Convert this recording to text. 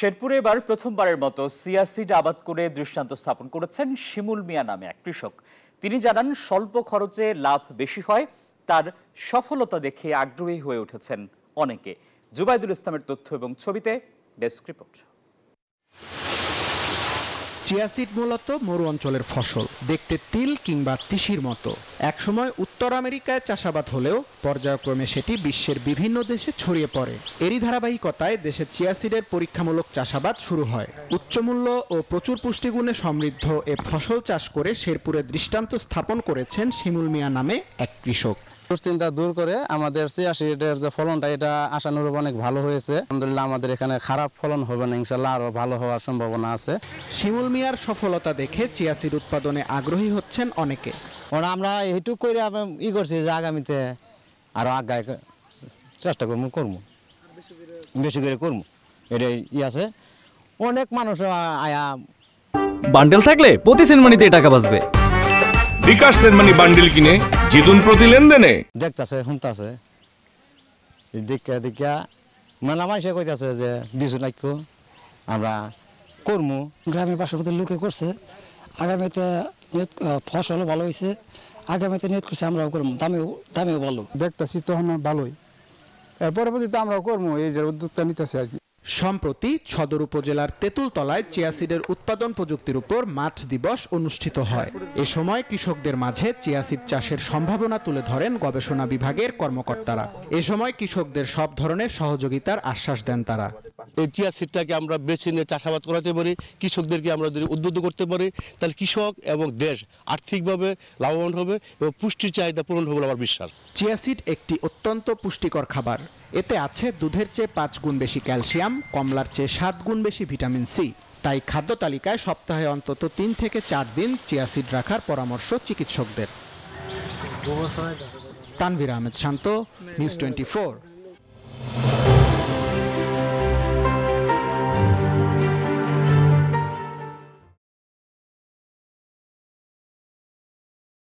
শেরপুরে এবার প্রথমবারের মতো সিয়াসিড আবাদ করে দৃষ্টান্ত স্থাপন করেছেন শিমুল মিয়া নামে এক কৃষক। তিনি জানান, স্বল্প খরচে লাভ বেশি হয়। তার সফলতা দেখে আগ্রহী হয়ে উঠেছেন অনেকে। জুবাইদুল ইসলামের তথ্য এবং ছবিতে ডেস্ক রিপোর্ট। চিয়াসিড মূলত মরু অঞ্চলের ফসল, দেখতে তিল কিংবা তিসির মতো। একসময় উত্তর আমেরিকায় চাষাবাদ হলেও পর্যায়ক্রমে সেটি বিশ্বের বিভিন্ন দেশে ছড়িয়ে পড়ে। এরই ধারাবাহিকতায় দেশে চিয়াসিডের পরীক্ষামূলক চাষাবাদ শুরু হয়। উচ্চমূল্য ও প্রচুর পুষ্টিগুণে সমৃদ্ধ এ ফসল চাষ করে শেরপুরে দৃষ্টান্ত স্থাপন করেছেন শিমুল মিয়া নামে এক কৃষক। দুশ্চিন্তা দূর করে আমাদের চিয়াসিডের যে ফলনটা, এটা আশানুরূপ অনেক ভালো হয়েছে। আলহামদুলিল্লাহ, আমাদের এখানে খারাপ ফলন হবে না, ইনশাল্লাহ আরো ভালো হওয়ার সম্ভাবনা আছে। শিমুল মিয়ার সফলতা দেখে চিয়াসিড উৎপাদনে আগ্রহী হচ্ছেন অনেকে। আমরা এইটুকু করে করছি যে আগামীতে আরো আগায় চেষ্টা করবো, বেশি করে করবো। এটাই আছে, অনেক মানুষ আয়া। বান্ডেল থাকলে প্রতি সেনমানিতে টাকা বাঁচবে। বিকাশ সেনমানি বান্ডেল কিনে জিতুন প্রতি লেনদেনে। দেখতেছে, শুনতেছে, দেখা মেলা মানুষে কইতাছে যে বিজু নাইক্য আমরা করবো। গ্রামের পার্শ্ববর্তী লোকে করছে, আগামীতে ফসলও ভালো হয়েছে, আগামীতে নিয়ত করছে আমরাও করবো, দামেও ভালো। দেখতেছি তখন ভালোই, এর পরবর্তীতে আমরাও করবো, এই উদ্যোগটা নিতেছি আর কি। সম্প্রতি সদর উপজেলার তেঁতুলতলায় চিয়াসিডের উৎপাদন প্রযুক্তির উপর মাঠ দিবস অনুষ্ঠিত হয়। এ সময় কৃষকদের মাঝে চিয়াসিড চাষের সম্ভাবনা তুলে ধরেন গবেষণা বিভাগের কর্মকর্তারা। এ সময় কৃষকদের সব ধরনের সহযোগিতার আশ্বাস দেন তারা। এই চিয়াসিডটাকে আমরা বেছে নিয়ে চাষাবাদ করাতে পারি, কৃষকদেরকে আমরা যদি উদ্বুদ্ধ করতে পারি, তাহলে কৃষক এবং দেশ আর্থিকভাবে লাভবান হবে এবং পুষ্টির চাহিদা পূরণ হবে আমার বিশ্বাস। চিয়াসিড একটি অত্যন্ত পুষ্টিকর খাবার। এতে আছে দুধের চেয়ে 5 গুণ বেশি ক্যালসিয়াম, কমলার চেয়ে 7 গুণ বেশি ভিটামিন সি। তাই খাদ্য তালিকায় সপ্তাহে অন্তত 3 থেকে 4 দিন চিয়াসিড রাখার পরামর্শ চিকিৎসকদের। তানভীর আহমেদ শান্ত, নিউজ 24।